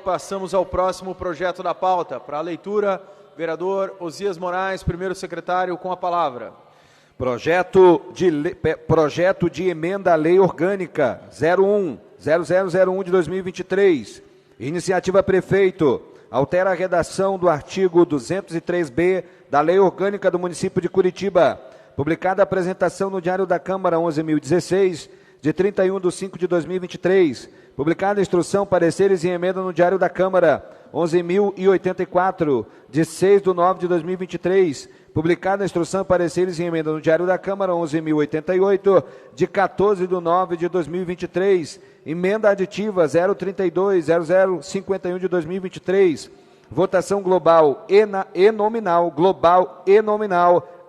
passamos ao próximo projeto da pauta. Para a leitura, vereador Osias Moraes, primeiro secretário, com a palavra. Projeto de emenda à Lei Orgânica 01-0001 de 2023. Iniciativa Prefeito. Altera a redação do artigo 203b da Lei Orgânica do Município de Curitiba. Publicada a apresentação no Diário da Câmara 11.016, de 31/5/2023. Publicada a instrução, pareceres e emenda no Diário da Câmara 11.084, de 6/9/2023. Publicada a instrução, pareceres e emenda no Diário da Câmara 11.088, de 14/9/2023. Emenda aditiva 032-0051 de 2023. Votação global e nominal.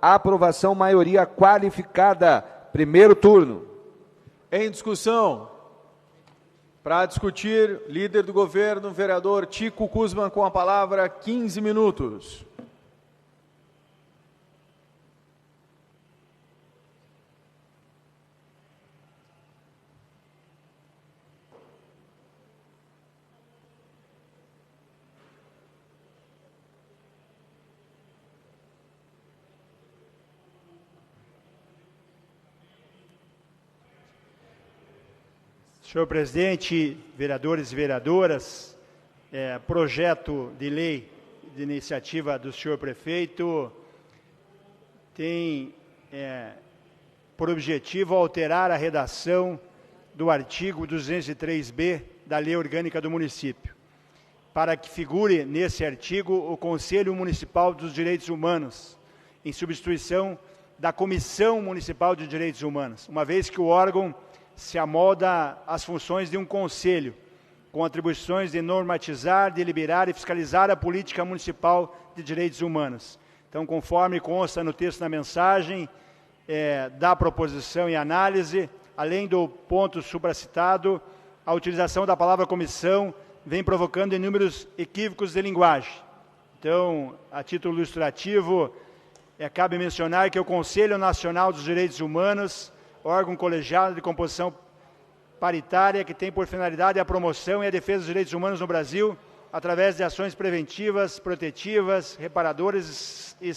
Aprovação maioria qualificada. Primeiro turno. Em discussão. Para discutir, líder do governo, vereador Tico Kuzman, com a palavra, 15 minutos. Senhor presidente, vereadores e vereadoras, projeto de lei de iniciativa do senhor prefeito tem por objetivo alterar a redação do artigo 203b da Lei Orgânica do Município, para que figure nesse artigo o Conselho Municipal dos Direitos Humanos, em substituição da Comissão Municipal de Direitos Humanos, uma vez que o órgão se amolda às funções de um conselho, com atribuições de normatizar, deliberar e fiscalizar a política municipal de direitos humanos. Então, conforme consta no texto da mensagem, da proposição e análise, além do ponto supracitado, a utilização da palavra comissão vem provocando inúmeros equívocos de linguagem. Então, a título ilustrativo, cabe mencionar que o Conselho Nacional dos Direitos Humanos, órgão colegiado de composição paritária que tem por finalidade a promoção e a defesa dos direitos humanos no Brasil, através de ações preventivas, protetivas, reparadoras e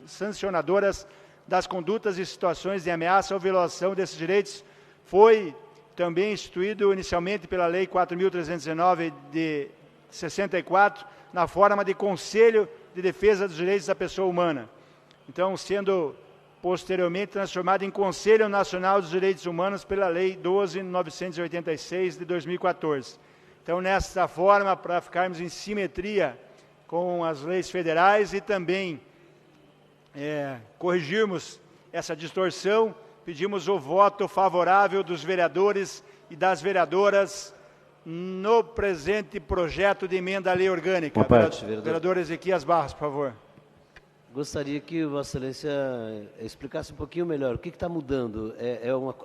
sancionadoras das condutas e situações de ameaça ou violação desses direitos, foi também instituído inicialmente pela Lei 4.319 de 64, na forma de Conselho de Defesa dos Direitos da Pessoa Humana. Então, sendo posteriormente transformado em Conselho Nacional dos Direitos Humanos pela Lei 12.986 de 2014. Então, nesta forma, para ficarmos em simetria com as leis federais e também corrigirmos essa distorção, pedimos o voto favorável dos vereadores e das vereadoras no presente projeto de emenda à lei orgânica. Vereador Ezequias Barros, por favor. Gostaria que Vossa Excelência explicasse um pouquinho melhor. O que está mudando?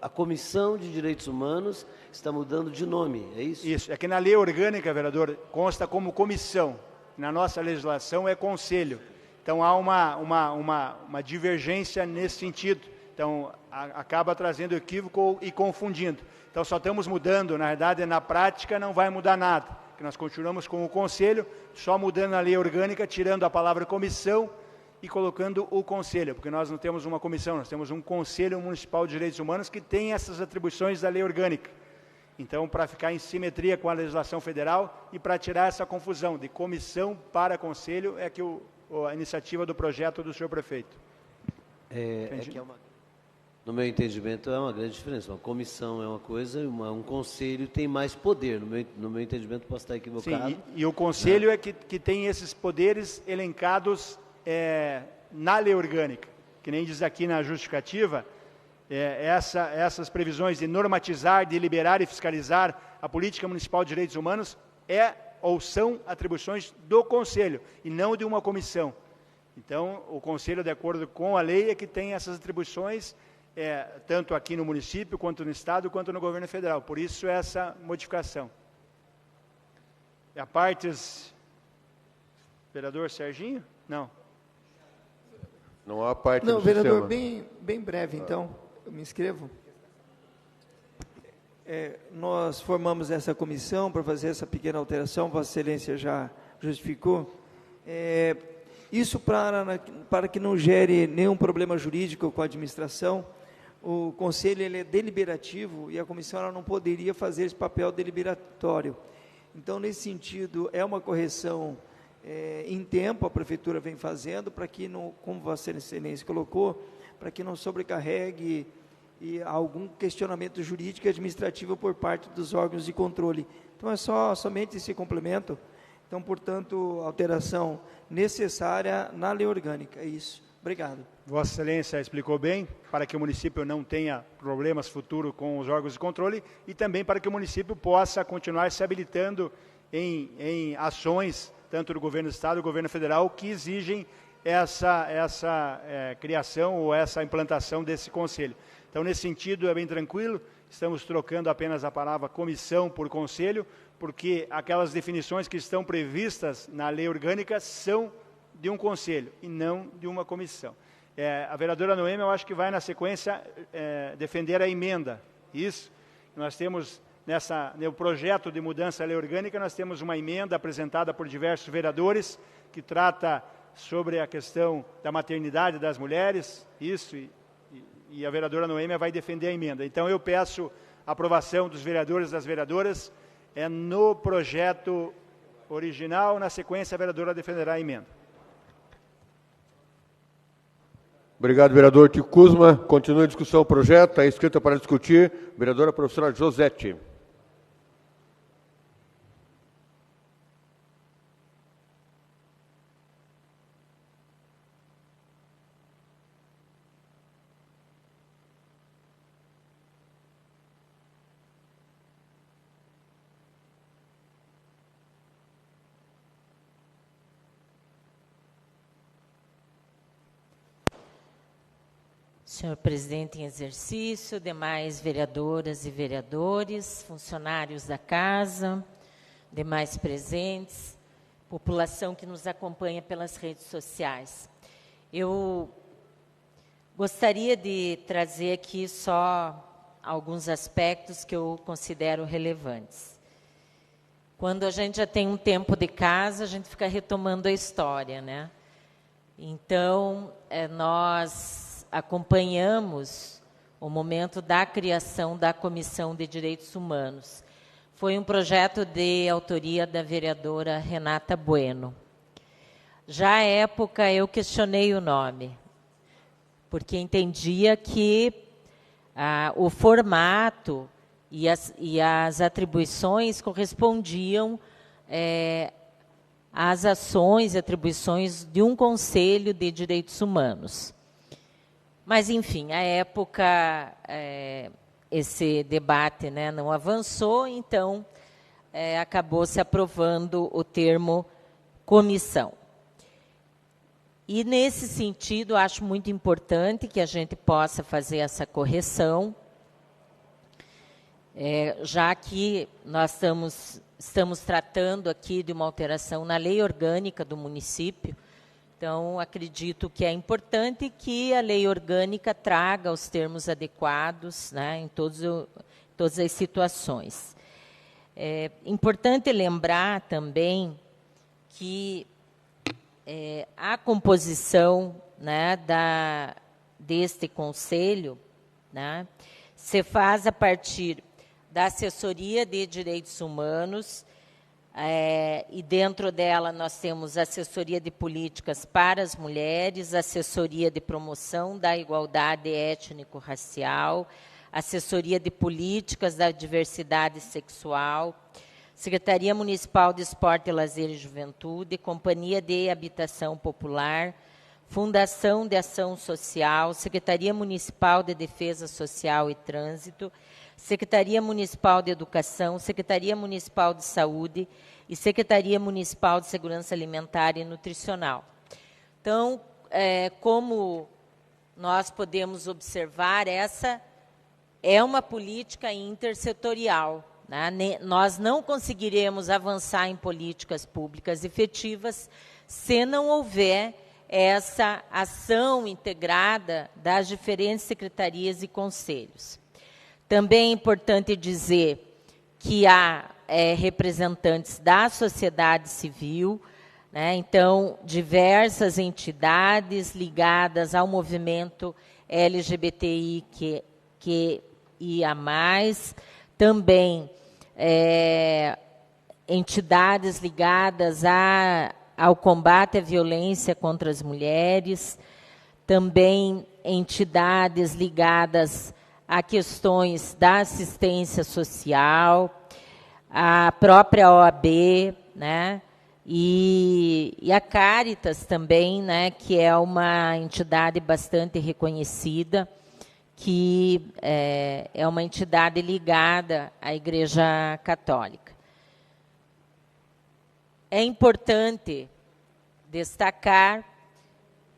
A Comissão de Direitos Humanos está mudando de nome, é isso? Isso. É que na lei orgânica, vereador, consta como comissão. Na nossa legislação é conselho. Então, há uma divergência nesse sentido. Então, acaba trazendo equívoco e confundindo. Então, só estamos mudando. Na verdade, na prática, não vai mudar nada. Porque nós continuamos com o conselho, só mudando a lei orgânica, tirando a palavra comissão, e colocando o conselho, porque nós não temos uma comissão, nós temos um Conselho Municipal de Direitos Humanos que tem essas atribuições da lei orgânica. Então, para ficar em simetria com a legislação federal e para tirar essa confusão de comissão para conselho, é que a iniciativa do projeto do senhor prefeito. No meu entendimento, é uma grande diferença. Uma comissão é uma coisa e um conselho tem mais poder. No meu entendimento, posso estar equivocado. Sim, e o conselho é que tem esses poderes elencados na lei orgânica, que nem diz aqui na justificativa, essas previsões de normatizar, deliberar e fiscalizar a política municipal de direitos humanos ou são atribuições do Conselho e não de uma comissão. Então, o Conselho, de acordo com a lei, é que tem essas atribuições, tanto aqui no município, quanto no Estado, quanto no governo federal. Por isso, essa modificação. A partes... Vereador Serginho? Não. Não há parte Não, do vereador, sistema. bem breve, então. Eu me inscrevo. Nós formamos essa comissão para fazer essa pequena alteração, Vossa Excelência já justificou. Isso para que não gere nenhum problema jurídico com a administração. O Conselho ele é deliberativo e a comissão ela não poderia fazer esse papel deliberatório. Então, nesse sentido, é uma correção em tempo, a Prefeitura vem fazendo, para que, como Vossa Excelência colocou, para que não sobrecarregue algum questionamento jurídico e administrativo por parte dos órgãos de controle. Então, é somente esse complemento. Então, portanto, alteração necessária na lei orgânica. É isso. Obrigado. Vossa Excelência explicou bem, para que o município não tenha problemas futuros com os órgãos de controle e também para que o município possa continuar se habilitando em ações, tanto do governo do Estado e do governo federal, que exigem essa criação ou essa implantação desse conselho. Então, nesse sentido, é bem tranquilo, estamos trocando apenas a palavra comissão por conselho, porque aquelas definições que estão previstas na lei orgânica são de um conselho e não de uma comissão. A vereadora Noêmia, eu acho que vai na sequência defender a emenda. Isso, nós temos no projeto de mudança à lei orgânica, nós temos uma emenda apresentada por diversos vereadores que trata sobre a questão da maternidade das mulheres, isso, e a vereadora Noêmia vai defender a emenda. Então, eu peço a aprovação dos vereadores e das vereadoras no projeto original, na sequência a vereadora defenderá a emenda. Obrigado, vereador Tico Kuzma. Continua a discussão do projeto. Está inscrita para discutir a vereadora professora Josete. Senhor presidente em exercício, demais vereadoras e vereadores, funcionários da casa, demais presentes, população que nos acompanha pelas redes sociais. Eu gostaria de trazer aqui só alguns aspectos que eu considero relevantes. Quando a gente já tem um tempo de casa, a gente fica retomando a história, né? Então, nós acompanhamos o momento da criação da Comissão de Direitos Humanos. Foi um projeto de autoria da vereadora Renata Bueno. Já à época, eu questionei o nome, porque entendia que o formato e as atribuições correspondiam às ações e atribuições de um Conselho de Direitos Humanos. Mas, enfim, à época, esse debate, né, não avançou, então acabou se aprovando o termo comissão. E, nesse sentido, acho muito importante que a gente possa fazer essa correção, já que nós estamos tratando aqui de uma alteração na lei orgânica do município. Então, acredito que é importante que a lei orgânica traga os termos adequados, né, em todas as situações. É importante lembrar também que a composição, né, deste conselho, né, se faz a partir da Assessoria de Direitos Humanos, e dentro dela nós temos assessoria de políticas para as mulheres, assessoria de promoção da igualdade étnico-racial, assessoria de políticas da diversidade sexual, Secretaria Municipal de Esporte, Lazer e Juventude, Companhia de Habitação Popular, Fundação de Ação Social, Secretaria Municipal de Defesa Social e Trânsito, Secretaria Municipal de Educação, Secretaria Municipal de Saúde e Secretaria Municipal de Segurança Alimentar e Nutricional. Então, como nós podemos observar, essa é uma política intersetorial, né? Nós não conseguiremos avançar em políticas públicas efetivas se não houver essa ação integrada das diferentes secretarias e conselhos. Também é importante dizer que há representantes da sociedade civil, né? Então, diversas entidades ligadas ao movimento LGBTIQIA+, também entidades ligadas ao combate à violência contra as mulheres, também entidades ligadas a questões da assistência social, a própria OAB, né? E a Caritas também, né? Que é uma entidade bastante reconhecida, que é uma entidade ligada à Igreja Católica. É importante destacar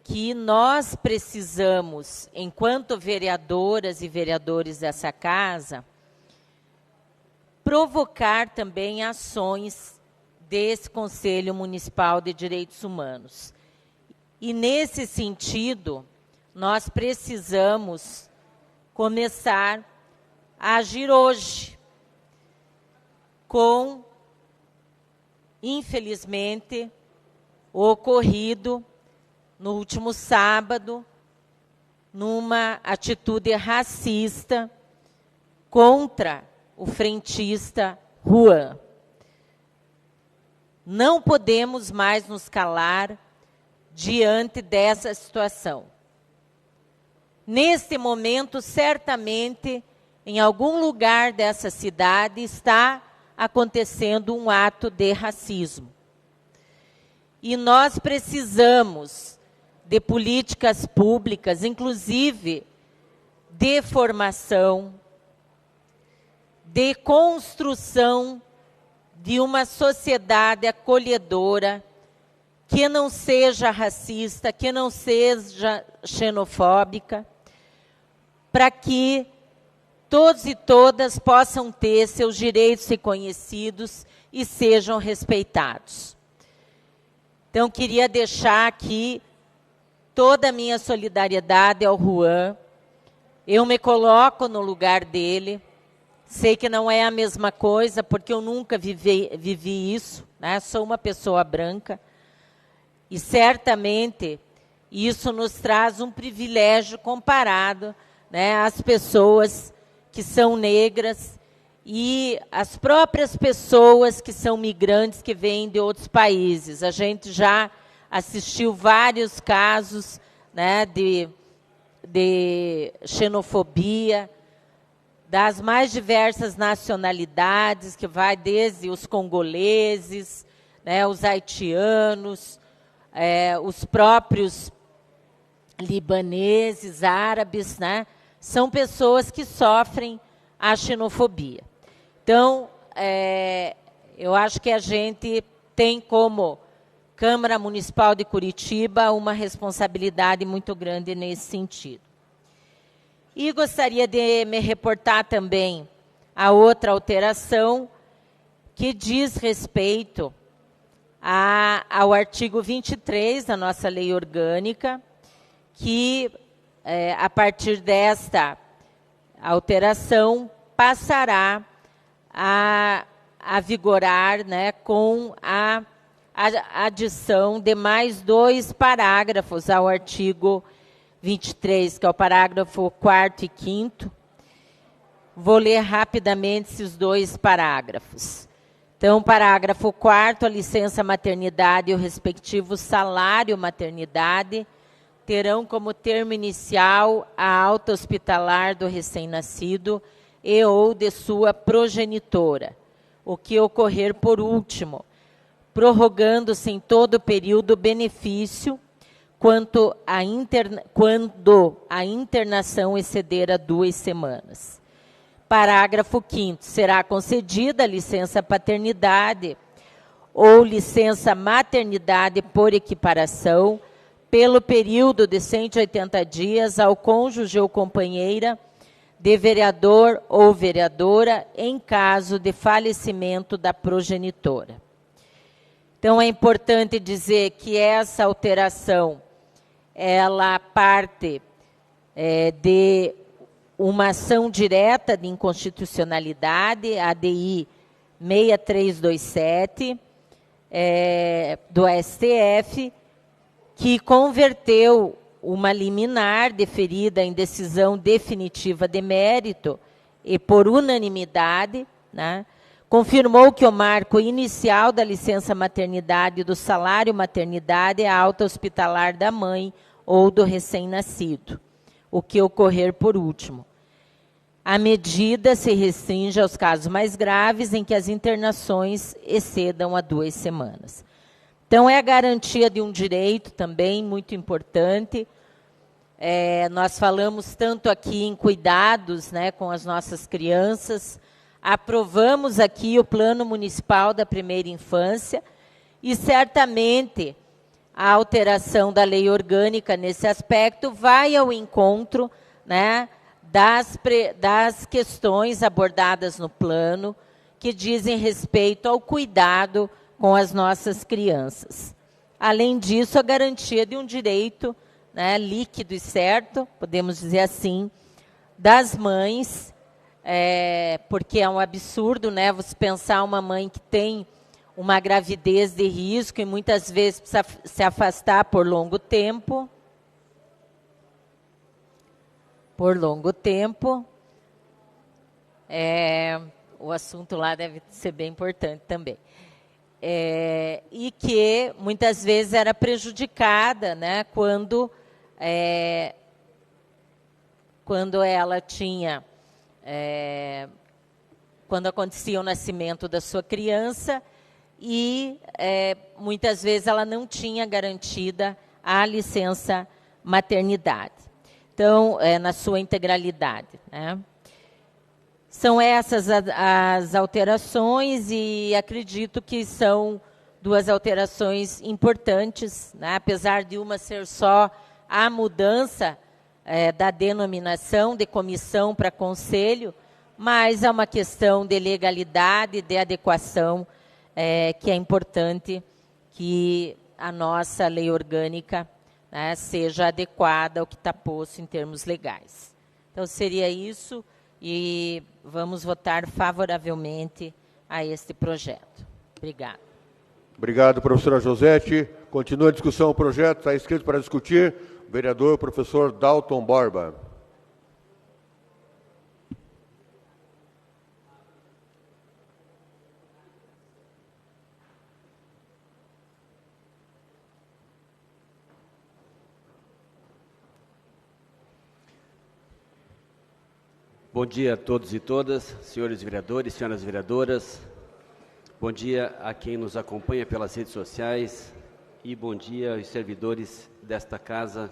que nós precisamos, enquanto vereadoras e vereadores dessa casa, provocar também ações desse Conselho Municipal de Direitos Humanos. E, nesse sentido, nós precisamos começar a agir hoje, com, infelizmente, o ocorrido no último sábado, numa atitude racista contra o frentista Juan. Não podemos mais nos calar diante dessa situação. Neste momento, certamente, em algum lugar dessa cidade está acontecendo um ato de racismo. E nós precisamos de políticas públicas, inclusive de formação, de construção de uma sociedade acolhedora, que não seja racista, que não seja xenofóbica, para que todos e todas possam ter seus direitos reconhecidos e sejam respeitados. Então, queria deixar aqui toda a minha solidariedade ao Juan. Eu me coloco no lugar dele. Sei que não é a mesma coisa, porque eu nunca vivi isso, né? Sou uma pessoa branca. E, certamente, isso nos traz um privilégio comparado, né, às pessoas que são negras e as próprias pessoas que são migrantes que vêm de outros países. A gente já assistiu vários casos, né, de xenofobia, das mais diversas nacionalidades, que vai desde os congoleses, né, os haitianos, os próprios libaneses, árabes, né, são pessoas que sofrem a xenofobia. Então, eu acho que a gente tem como Câmara Municipal de Curitiba uma responsabilidade muito grande nesse sentido. E gostaria de me reportar também a outra alteração que diz respeito ao artigo 23 da nossa lei orgânica, que, a partir desta alteração, passará a vigorar, né, com a adição de mais 2 parágrafos ao artigo 23, que é o parágrafo 4º e 5º. Vou ler rapidamente esses 2 parágrafos. Então, parágrafo 4º, a licença maternidade e o respectivo salário maternidade terão como termo inicial a alta hospitalar do recém-nascido e ou de sua progenitora, o que ocorrer por último, prorrogando-se em todo o período o benefício quando a internação exceder a 2 semanas. Parágrafo 5º, será concedida a licença paternidade ou licença maternidade por equiparação pelo período de 180 dias ao cônjuge ou companheira de vereador ou vereadora em caso de falecimento da progenitora. Então, é importante dizer que essa alteração, ela parte de uma ação direta de inconstitucionalidade, ADI 6327, do STF, que converteu uma liminar deferida em decisão definitiva de mérito e por unanimidade, né, confirmou que o marco inicial da licença maternidade e do salário maternidade é a alta hospitalar da mãe ou do recém-nascido, o que ocorrer por último. A medida se restringe aos casos mais graves em que as internações excedam a 2 semanas. Então, é a garantia de um direito também muito importante. Nós falamos tanto aqui em cuidados, né, com as nossas crianças, aprovamos aqui o Plano Municipal da Primeira Infância e, certamente, a alteração da lei orgânica nesse aspecto vai ao encontro, né, das questões abordadas no plano que dizem respeito ao cuidado com as nossas crianças. Além disso, a garantia de um direito, né, líquido e certo, podemos dizer assim, das mães, porque é um absurdo, né, você pensar uma mãe que tem uma gravidez de risco e muitas vezes precisa se afastar por longo tempo. O assunto lá deve ser bem importante também. E que muitas vezes era prejudicada, né, quando ela tinha, quando acontecia o nascimento da sua criança e muitas vezes ela não tinha garantida a licença maternidade. Então, na sua integralidade, né? São essas as alterações e acredito que são 2 alterações importantes, né? Apesar de uma ser só a mudança da denominação de comissão para conselho, mas é uma questão de legalidade, de adequação, que é importante que a nossa lei orgânica, né, seja adequada ao que está posto em termos legais. Então, seria isso. E vamos votar favoravelmente a este projeto. Obrigada. Obrigado, professora Josete. Continua a discussão. O projeto está inscrito para discutir o vereador professor Dalton Borba. Bom dia a todos e todas, senhores vereadores, senhoras vereadoras. Bom dia a quem nos acompanha pelas redes sociais e bom dia aos servidores desta casa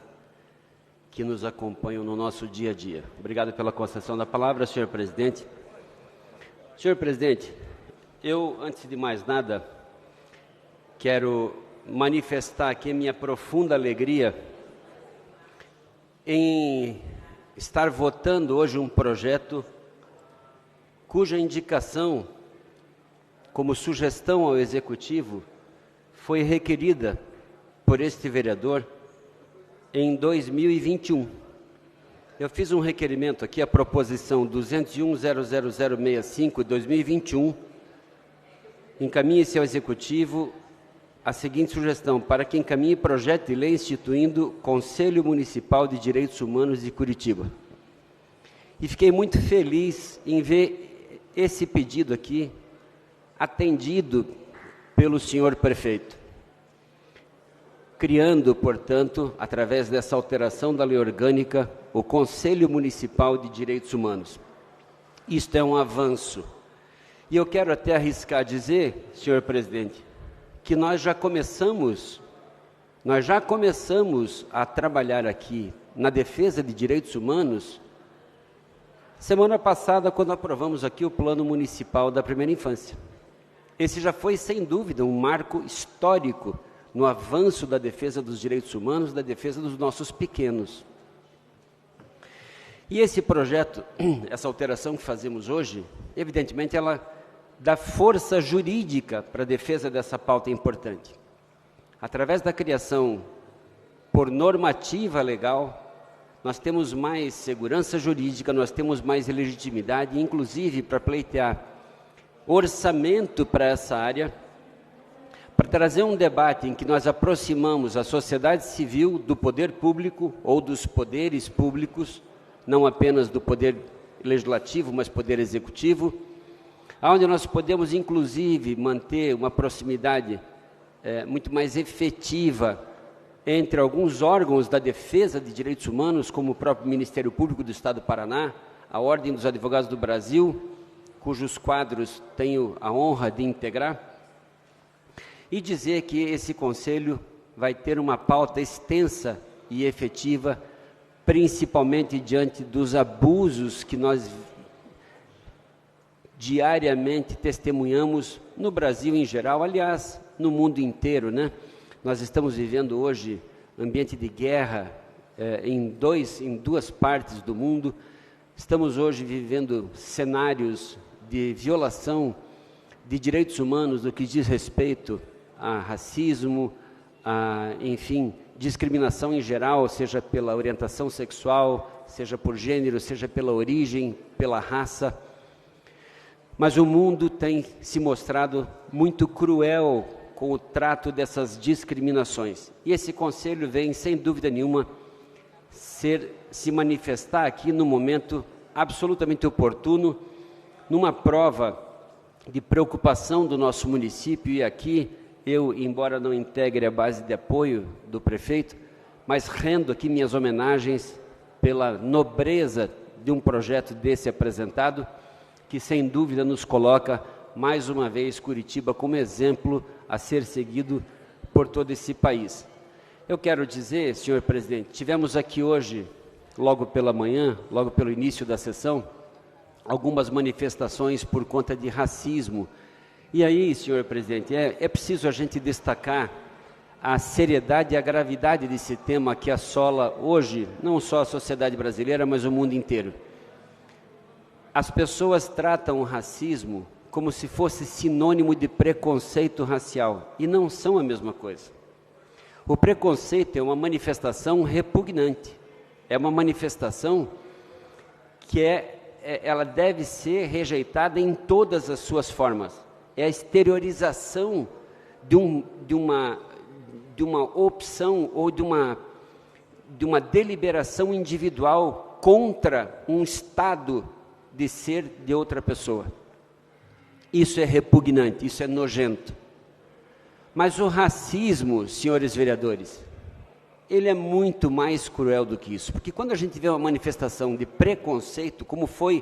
que nos acompanham no nosso dia a dia. Obrigado pela concessão da palavra, senhor presidente. Senhor presidente, eu, antes de mais nada, quero manifestar aqui minha profunda alegria em estar votando hoje um projeto cuja indicação, como sugestão ao Executivo, foi requerida por este vereador em 2021. Eu fiz um requerimento aqui, a proposição 201.00065 de 2021, encaminhe-se ao Executivo a seguinte sugestão, para que encaminhe projeto de lei instituindo Conselho Municipal de Direitos Humanos de Curitiba. E fiquei muito feliz em ver esse pedido aqui atendido pelo senhor prefeito, criando, portanto, através dessa alteração da lei orgânica, o Conselho Municipal de Direitos Humanos. Isto é um avanço. E eu quero até arriscar dizer, senhor presidente, que nós já começamos a trabalhar aqui na defesa de direitos humanos semana passada, quando aprovamos aqui o Plano Municipal da Primeira Infância. Esse já foi, sem dúvida, um marco histórico no avanço da defesa dos direitos humanos, da defesa dos nossos pequenos. E esse projeto, essa alteração que fazemos hoje, evidentemente, ela dá força jurídica para a defesa dessa pauta importante. Através da criação por normativa legal nós temos mais segurança jurídica, nós temos mais legitimidade, inclusive para pleitear orçamento para essa área, para trazer um debate em que nós aproximamos a sociedade civil do poder público ou dos poderes públicos, não apenas do poder legislativo, mas poder executivo, onde nós podemos, inclusive, manter uma proximidade muito mais efetiva entre alguns órgãos da defesa de direitos humanos, como o próprio Ministério Público do Estado do Paraná, a Ordem dos Advogados do Brasil, cujos quadros tenho a honra de integrar, e dizer que esse Conselho vai ter uma pauta extensa e efetiva, principalmente diante dos abusos que nós diariamente testemunhamos no Brasil em geral, aliás, no mundo inteiro, né? Nós estamos vivendo hoje ambiente de guerra em duas partes do mundo, estamos hoje vivendo cenários de violação de direitos humanos no que diz respeito a racismo, enfim, discriminação em geral, seja pela orientação sexual, seja por gênero, seja pela origem, pela raça. Mas o mundo tem se mostrado muito cruel com o trato dessas discriminações. E esse Conselho vem, sem dúvida nenhuma, se manifestar aqui no momento absolutamente oportuno, numa prova de preocupação do nosso município, e aqui eu, embora não integre a base de apoio do prefeito, mas rendo aqui minhas homenagens pela nobreza de um projeto desse apresentado, que sem dúvida nos coloca, mais uma vez, Curitiba como exemplo a ser seguido por todo esse país. Eu quero dizer, senhor presidente, tivemos aqui hoje, logo pela manhã, logo pelo início da sessão, algumas manifestações por conta de racismo. E aí, senhor presidente, é preciso a gente destacar a seriedade e a gravidade desse tema que assola hoje, não só a sociedade brasileira, mas o mundo inteiro. As pessoas tratam o racismo como se fosse sinônimo de preconceito racial, e não são a mesma coisa. O preconceito é uma manifestação repugnante, é uma manifestação que ela deve ser rejeitada em todas as suas formas. É a exteriorização de uma opção ou de uma deliberação individual contra um estado de ser de outra pessoa. Isso é repugnante, isso é nojento. Mas o racismo, senhores vereadores, ele é muito mais cruel do que isso, porque quando a gente vê uma manifestação de preconceito, como foi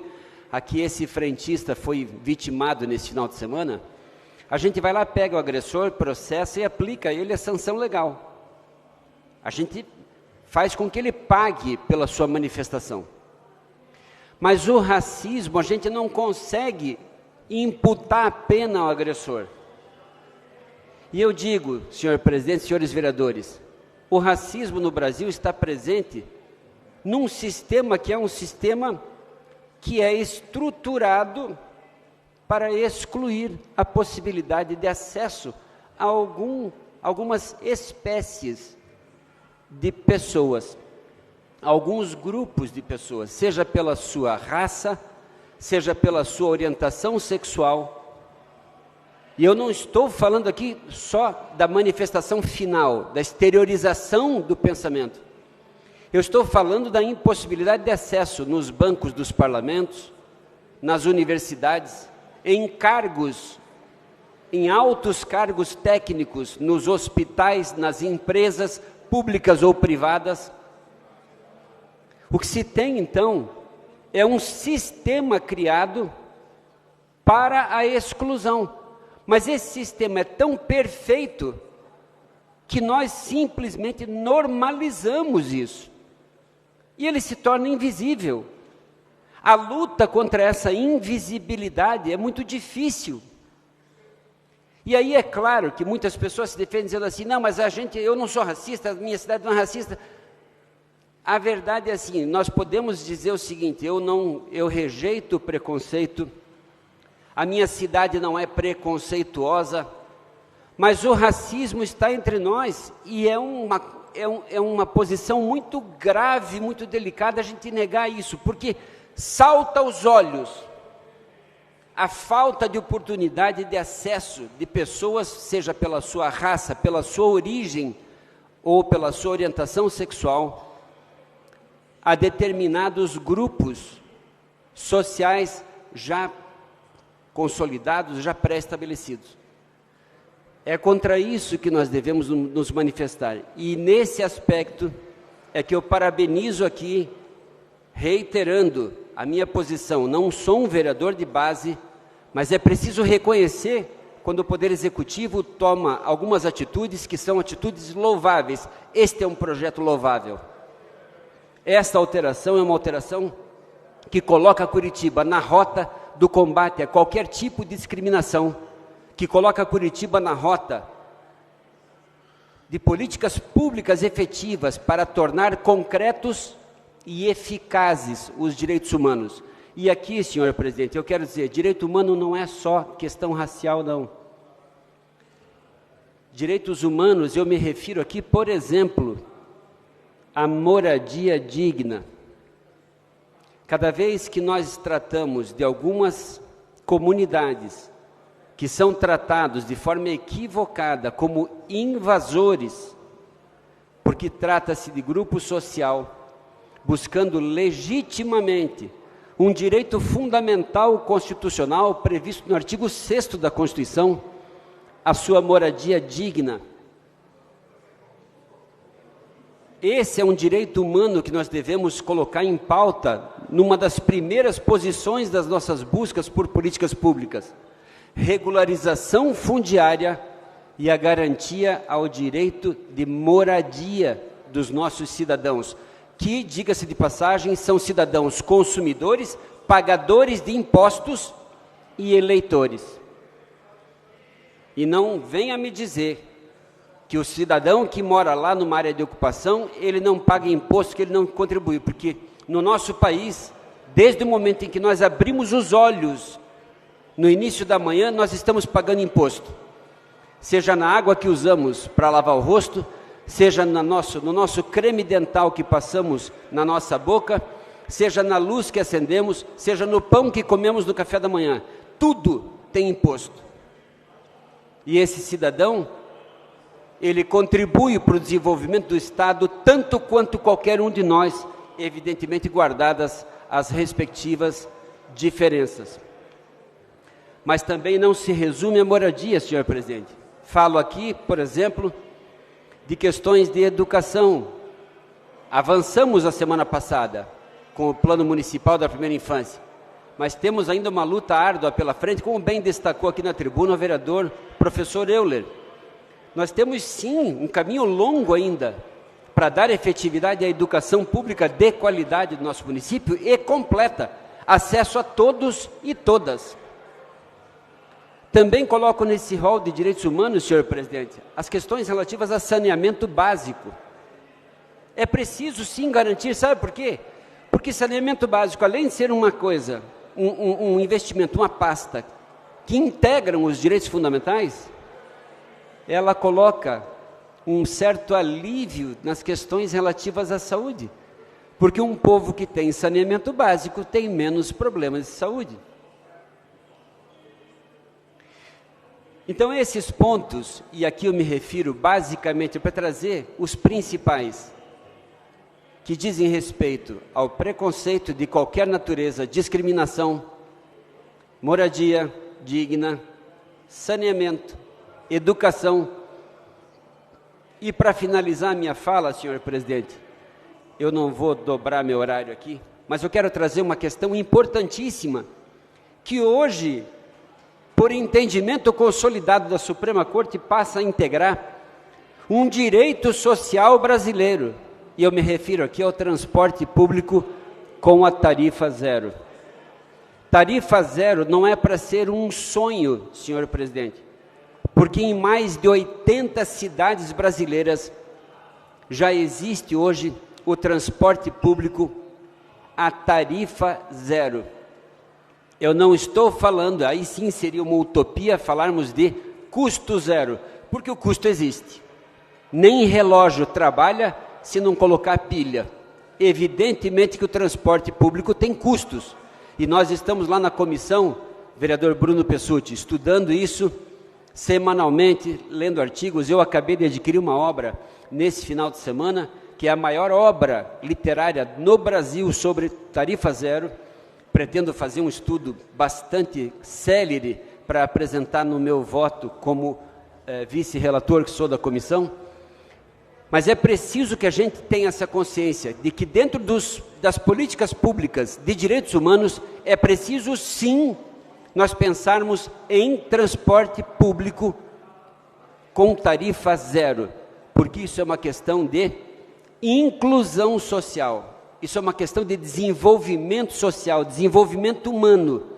aqui esse frentista foi vitimado nesse final de semana, a gente vai lá, pega o agressor, processa e aplica a ele a sanção legal. A gente faz com que ele pague pela sua manifestação. Mas o racismo, a gente não consegue imputar a pena ao agressor. E eu digo, senhor presidente, senhores vereadores, o racismo no Brasil está presente num sistema que é um sistema que é estruturado para excluir a possibilidade de acesso a algumas espécies de pessoas, alguns grupos de pessoas, seja pela sua raça, seja pela sua orientação sexual. E eu não estou falando aqui só da manifestação final, da exteriorização do pensamento. Eu estou falando da impossibilidade de acesso nos bancos dos parlamentos, nas universidades, em cargos, em altos cargos técnicos, nos hospitais, nas empresas públicas ou privadas. O que se tem, então, é um sistema criado para a exclusão. Mas esse sistema é tão perfeito que nós simplesmente normalizamos isso. E ele se torna invisível. A luta contra essa invisibilidade é muito difícil. E aí é claro que muitas pessoas se defendem dizendo assim, não, mas eu não sou racista, a minha cidade não é racista. A verdade é assim, nós podemos dizer o seguinte, eu rejeito o preconceito, a minha cidade não é preconceituosa, mas o racismo está entre nós e é uma é uma posição muito grave, muito delicada a gente negar isso, porque salta aos olhos a falta de oportunidade de acesso de pessoas, seja pela sua raça, pela sua origem ou pela sua orientação sexual, a determinados grupos sociais já consolidados, já pré-estabelecidos. É contra isso que nós devemos nos manifestar. E nesse aspecto é que eu parabenizo aqui, reiterando a minha posição. Não sou um vereador de base, mas é preciso reconhecer quando o Poder Executivo toma algumas atitudes que são atitudes louváveis. Este é um projeto louvável. Esta alteração é uma alteração que coloca Curitiba na rota do combate a qualquer tipo de discriminação, que coloca Curitiba na rota de políticas públicas efetivas para tornar concretos e eficazes os direitos humanos. E aqui, senhor presidente, eu quero dizer, direito humano não é só questão racial, não. Direitos humanos, eu me refiro aqui, por exemplo, à moradia digna. Cada vez que nós tratamos de algumas comunidades que são tratados de forma equivocada como invasores, porque trata-se de grupo social, buscando legitimamente um direito fundamental constitucional previsto no artigo 6º da Constituição, a sua moradia digna. Esse é um direito humano que nós devemos colocar em pauta numa das primeiras posições das nossas buscas por políticas públicas. Regularização fundiária e a garantia ao direito de moradia dos nossos cidadãos, que, diga-se de passagem, são cidadãos consumidores, pagadores de impostos e eleitores. E não venha me dizer que o cidadão que mora lá numa área de ocupação, ele não paga imposto, que ele não contribui, porque no nosso país, desde o momento em que nós abrimos os olhos, no início da manhã, nós estamos pagando imposto, seja na água que usamos para lavar o rosto, seja no nosso creme dental que passamos na nossa boca, seja na luz que acendemos, seja no pão que comemos no café da manhã. Tudo tem imposto. E esse cidadão, ele contribui para o desenvolvimento do Estado, tanto quanto qualquer um de nós, evidentemente guardadas as respectivas diferenças. Mas também não se resume à moradia, senhor presidente. Falo aqui, por exemplo, de questões de educação. Avançamos a semana passada com o Plano Municipal da Primeira Infância, mas temos ainda uma luta árdua pela frente, como bem destacou aqui na tribuna o vereador professor Euler. Nós temos sim um caminho longo ainda para dar efetividade à educação pública de qualidade do nosso município e completa, acesso a todos e todas. Também coloco nesse rol de direitos humanos, senhor presidente, as questões relativas a saneamento básico. É preciso sim garantir, sabe por quê? Porque saneamento básico, além de ser uma coisa, um investimento, uma pasta, que integram os direitos fundamentais, ela coloca um certo alívio nas questões relativas à saúde. Porque um povo que tem saneamento básico tem menos problemas de saúde. Então, esses pontos, e aqui eu me refiro basicamente para trazer os principais, que dizem respeito ao preconceito de qualquer natureza, discriminação, moradia digna, saneamento, educação. E para finalizar a minha fala, senhor presidente, eu não vou dobrar meu horário aqui, mas eu quero trazer uma questão importantíssima, que hoje, por entendimento consolidado da Suprema Corte, passa a integrar um direito social brasileiro, e eu me refiro aqui ao transporte público com a tarifa zero. Tarifa zero não é para ser um sonho, senhor presidente, porque em mais de 80 cidades brasileiras já existe hoje o transporte público a tarifa zero. Eu não estou falando, aí sim seria uma utopia falarmos de custo zero, porque o custo existe. Nem relógio trabalha se não colocar pilha. Evidentemente que o transporte público tem custos. E nós estamos lá na comissão, vereador Bruno Pessutti, estudando isso semanalmente, lendo artigos. Eu acabei de adquirir uma obra nesse final de semana, que é a maior obra literária no Brasil sobre tarifa zero. Pretendo fazer um estudo bastante célere para apresentar no meu voto como vice-relator, que sou da comissão. Mas é preciso que a gente tenha essa consciência de que dentro das políticas públicas de direitos humanos é preciso sim nós pensarmos em transporte público com tarifa zero, porque isso é uma questão de inclusão social, isso é uma questão de desenvolvimento social, desenvolvimento humano,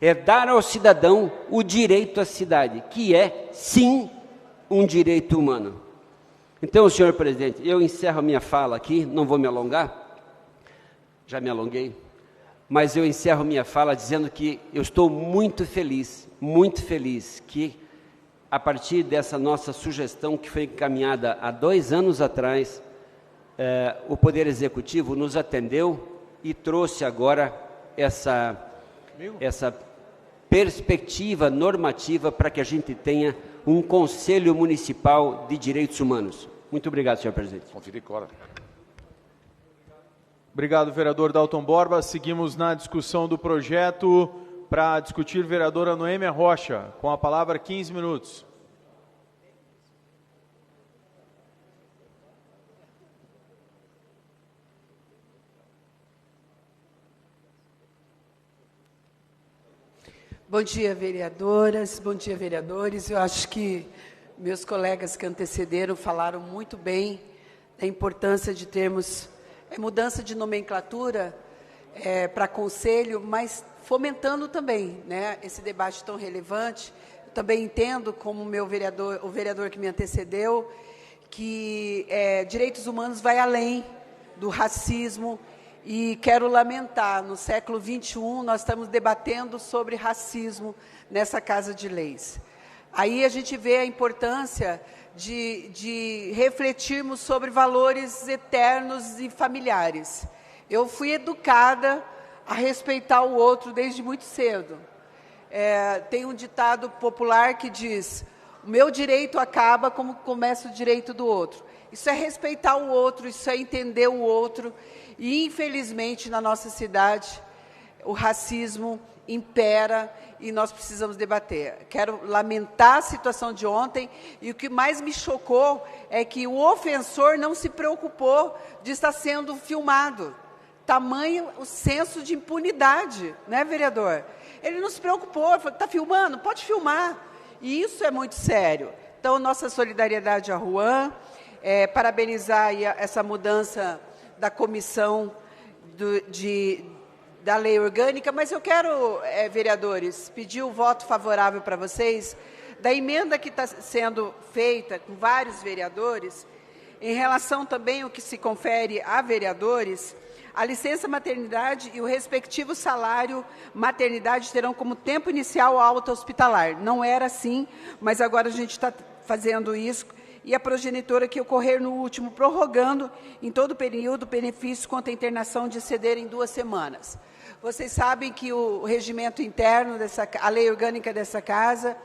é dar ao cidadão o direito à cidade, que é sim um direito humano. Então, senhor presidente, eu encerro a minha fala aqui, não vou me alongar, já me alonguei, mas eu encerro minha fala dizendo que eu estou muito feliz que, a partir dessa nossa sugestão que foi encaminhada há 2 anos atrás, o Poder Executivo nos atendeu e trouxe agora essa perspectiva normativa para que a gente tenha um Conselho Municipal de Direitos Humanos. Muito obrigado, senhor presidente. Obrigado, vereador Dalton Borba. Seguimos na discussão do projeto. Para discutir, vereadora Noêmia Rocha, com a palavra 15 minutos. Bom dia, vereadoras, bom dia, vereadores. Eu acho que meus colegas que antecederam falaram muito bem da importância de termos mudança de nomenclatura para conselho, mas fomentando também, né, esse debate tão relevante. Eu também entendo, como o vereador que me antecedeu, que direitos humanos vai além do racismo. E quero lamentar, no século XXI, nós estamos debatendo sobre racismo nessa Casa de Leis. Aí a gente vê a importância de refletirmos sobre valores eternos e familiares. Eu fui educada a respeitar o outro desde muito cedo. Tem um ditado popular que diz: o meu direito acaba como começa o direito do outro. Isso é respeitar o outro, isso é entender o outro. E, infelizmente, na nossa cidade, o racismo impera e nós precisamos debater. Quero lamentar a situação de ontem, e o que mais me chocou é que o ofensor não se preocupou de estar sendo filmado. Tamanho o senso de impunidade, né, vereador? Ele não se preocupou, falou: está filmando? Pode filmar. E isso é muito sério. Então, nossa solidariedade a Juan, parabenizar aí essa mudança da comissão da lei orgânica, mas eu quero, vereadores, pedir o voto favorável para vocês da emenda que está sendo feita com vários vereadores, em relação também ao que se confere a vereadores, a licença maternidade e o respectivo salário maternidade terão como tempo inicial a alta hospitalar. Não era assim, mas agora a gente está fazendo isso. E a progenitora que ocorrer no último, prorrogando em todo o período benefício quanto à internação de exceder em 2 semanas. Vocês sabem que o regimento interno, a lei orgânica dessa casa,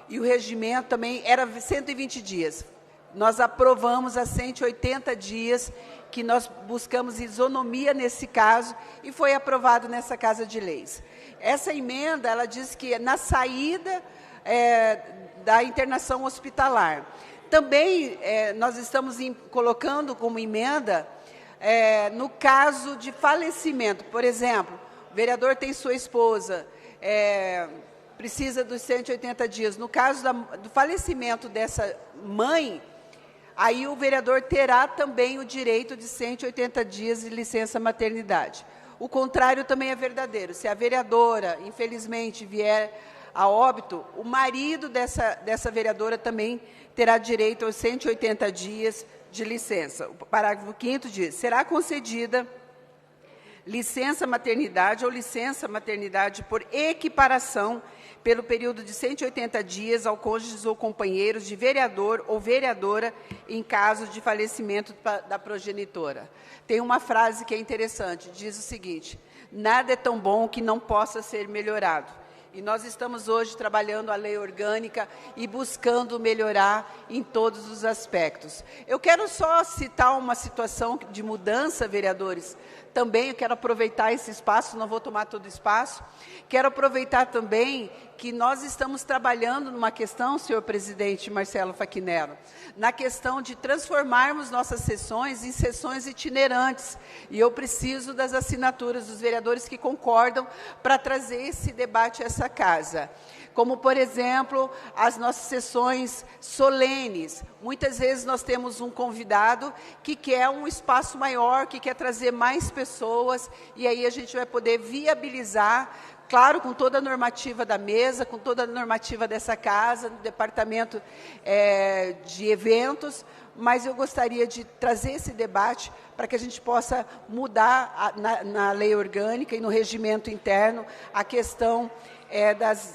e o regimento também era 120 dias. Nós aprovamos a 180 dias, que nós buscamos isonomia nesse caso, e foi aprovado nessa Casa de Leis. Essa emenda, ela diz que é na saída da internação hospitalar. Também nós estamos colocando como emenda, no caso de falecimento, por exemplo, o vereador tem sua esposa, precisa dos 180 dias. No caso do falecimento dessa mãe, aí o vereador terá também o direito de 180 dias de licença maternidade. O contrário também é verdadeiro. Se a vereadora, infelizmente, vier a óbito, o marido dessa vereadora também terá direito aos 180 dias de licença. O parágrafo 5º diz: será concedida licença maternidade ou licença maternidade por equiparação pelo período de 180 dias ao cônjuges ou companheiros de vereador ou vereadora em caso de falecimento da progenitora. Tem uma frase que é interessante, diz o seguinte: nada é tão bom que não possa ser melhorado. E nós estamos hoje trabalhando a lei orgânica e buscando melhorar em todos os aspectos. Eu quero só citar uma situação de mudança, vereadores. Também eu quero aproveitar esse espaço, não vou tomar todo o espaço. Quero aproveitar também que nós estamos trabalhando numa questão, senhor presidente Marcelo Facchiner, na questão de transformarmos nossas sessões em sessões itinerantes. E eu preciso das assinaturas dos vereadores que concordam para trazer esse debate a essa casa. Como, por exemplo, as nossas sessões solenes. Muitas vezes nós temos um convidado que quer um espaço maior, que quer trazer mais pessoas, e aí a gente vai poder viabilizar, claro, com toda a normativa da mesa, com toda a normativa dessa casa, do departamento de eventos, mas eu gostaria de trazer esse debate para que a gente possa mudar na lei orgânica e no regimento interno a questão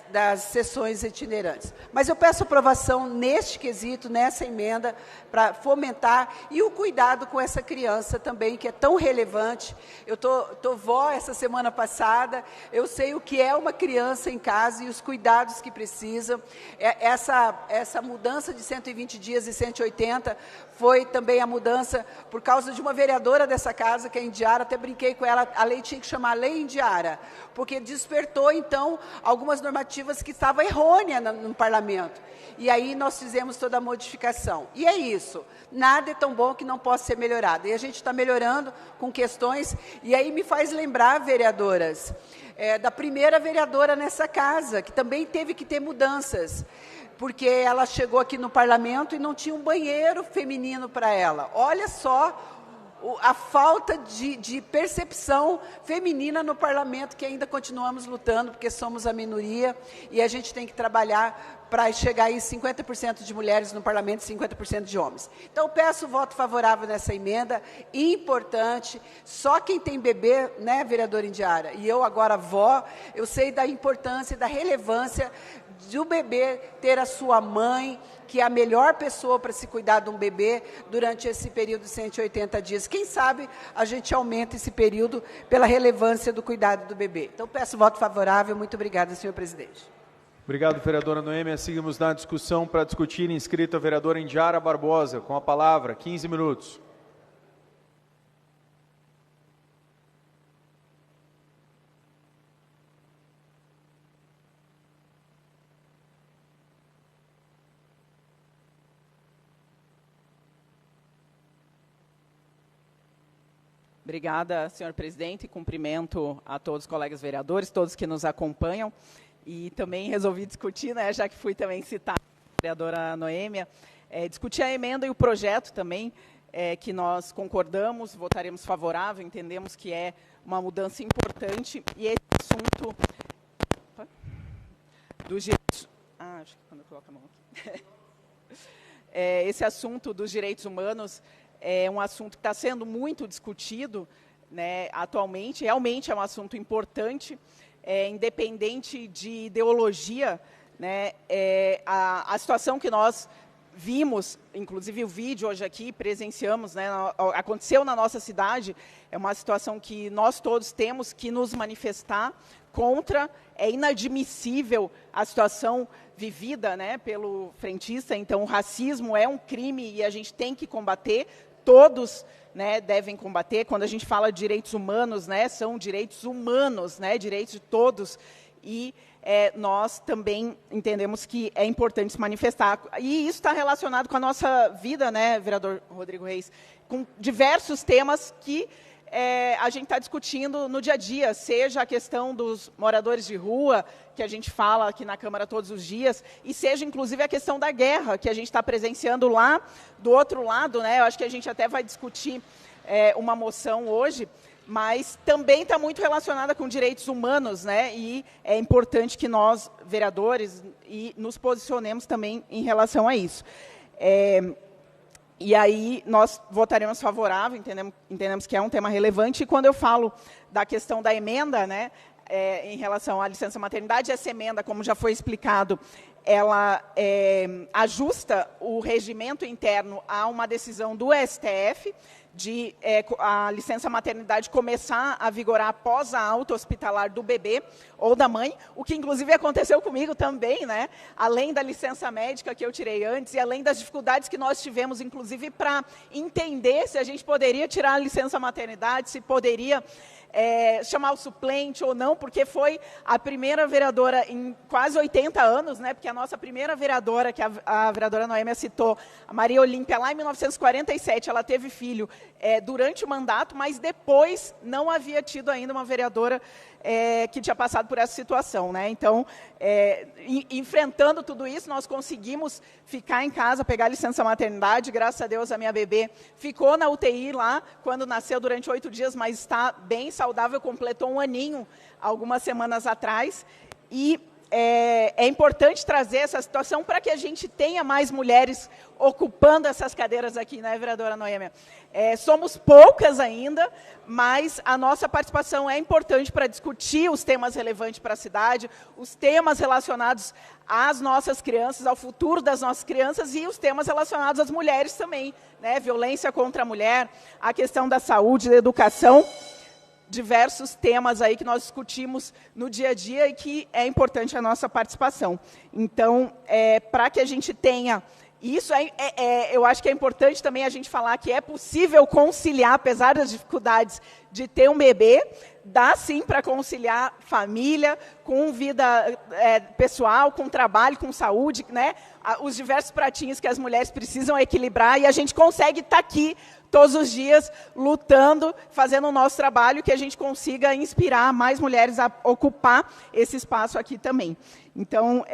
das sessões itinerantes. Mas eu peço aprovação neste quesito, nessa emenda, para fomentar, e o cuidado com essa criança também, que é tão relevante. Eu tô vó essa semana passada, eu sei o que é uma criança em casa e os cuidados que precisam. Essa mudança de 120 dias e 180 foi também a mudança por causa de uma vereadora dessa casa, que é Indiara. Até brinquei com ela, a lei tinha que chamar Lei Indiara, porque despertou, então, algumas normativas que estavam errôneas no parlamento. E aí nós fizemos toda a modificação. E é isso, nada é tão bom que não possa ser melhorado. E a gente está melhorando com questões, e aí me faz lembrar, vereadoras, da primeira vereadora nessa casa, que também teve que ter mudanças, porque ela chegou aqui no parlamento e não tinha um banheiro feminino para ela. Olha só a falta de percepção feminina no parlamento, que ainda continuamos lutando, porque somos a minoria, e a gente tem que trabalhar para chegar em 50% de mulheres no parlamento e 50% de homens. Então, peço voto favorável nessa emenda, importante. Só quem tem bebê, né, vereadora Indiara, e eu agora vó, eu sei da importância e da relevância do bebê ter a sua mãe, que é a melhor pessoa para se cuidar de um bebê durante esse período de 180 dias. Quem sabe a gente aumenta esse período pela relevância do cuidado do bebê. Então, peço voto favorável. Muito obrigada, senhor presidente. Obrigado, vereadora Noêmia. Seguimos na discussão para discutir inscrita a vereadora Indiara Barbosa. Com a palavra, 15 minutos. Obrigada, senhor presidente. Cumprimento a todos os colegas vereadores, todos que nos acompanham. E também resolvi discutir, né, já que fui também citada a vereadora Noêmia, discutir a emenda e o projeto também, que nós concordamos, votaremos favorável, entendemos que é uma mudança importante. E esse assunto dos direitos... acho que quando eu coloco a mão aqui. Esse assunto dos direitos humanos é um assunto que está sendo muito discutido, né, atualmente. Realmente é um assunto importante, independente de ideologia, né, a situação que nós vimos, inclusive o vídeo hoje aqui, presenciamos, né, aconteceu na nossa cidade, é uma situação que nós todos temos que nos manifestar contra. É inadmissível a situação vivida, né, pelo frentista. Então, o racismo é um crime e a gente tem que combater. Todos, né, devem combater. Quando a gente fala de direitos humanos, né, são direitos humanos, né, direitos de todos. E nós também entendemos que é importante se manifestar. E isso está relacionado com a nossa vida, né, vereador Rodrigo Reis, com diversos temas que a gente está discutindo no dia a dia, seja a questão dos moradores de rua, que a gente fala aqui na Câmara todos os dias, e seja, inclusive, a questão da guerra, que a gente está presenciando lá do outro lado, né? Eu acho que a gente até vai discutir uma moção hoje, mas também está muito relacionada com direitos humanos, né? E é importante que nós, vereadores, nos posicionemos também em relação a isso. E aí nós votaremos favorável, entendemos que é um tema relevante. E quando eu falo da questão da emenda, né, em relação à licença maternidade, essa emenda, como já foi explicado, ela ajusta o regimento interno a uma decisão do STF, de a licença maternidade começar a vigorar após a alta hospitalar do bebê ou da mãe, o que inclusive aconteceu comigo também, né? Além da licença médica que eu tirei antes e além das dificuldades que nós tivemos, inclusive, para entender se a gente poderia tirar a licença maternidade, se poderia chamar o suplente ou não, porque foi a primeira vereadora em quase 80 anos, né, porque a nossa primeira vereadora, que a vereadora Noêmia citou, a Maria Olímpia, lá em 1947, ela teve filho durante o mandato, mas depois não havia tido ainda uma vereadora que tinha passado por essa situação, né? Então, enfrentando tudo isso, nós conseguimos ficar em casa, pegar a licença maternidade. Graças a Deus, a minha bebê ficou na UTI lá, quando nasceu, durante 8 dias, mas está bem saudável, completou 1 aninho, algumas semanas atrás. E é importante trazer essa situação para que a gente tenha mais mulheres ocupando essas cadeiras aqui, né, vereadora Noêmia? Somos poucas ainda, mas a nossa participação é importante para discutir os temas relevantes para a cidade, os temas relacionados às nossas crianças, ao futuro das nossas crianças e os temas relacionados às mulheres também, né? Violência contra a mulher, a questão da saúde, da educação, diversos temas aí que nós discutimos no dia a dia e que é importante a nossa participação. Então, para que a gente tenha isso, eu acho que é importante também a gente falar que é possível conciliar, apesar das dificuldades de ter um bebê, dá sim para conciliar família com vida pessoal, com trabalho, com saúde, né? Os diversos pratinhos que as mulheres precisam equilibrar, e a gente consegue estar aqui todos os dias lutando, fazendo o nosso trabalho, que a gente consiga inspirar mais mulheres a ocupar esse espaço aqui também. Então,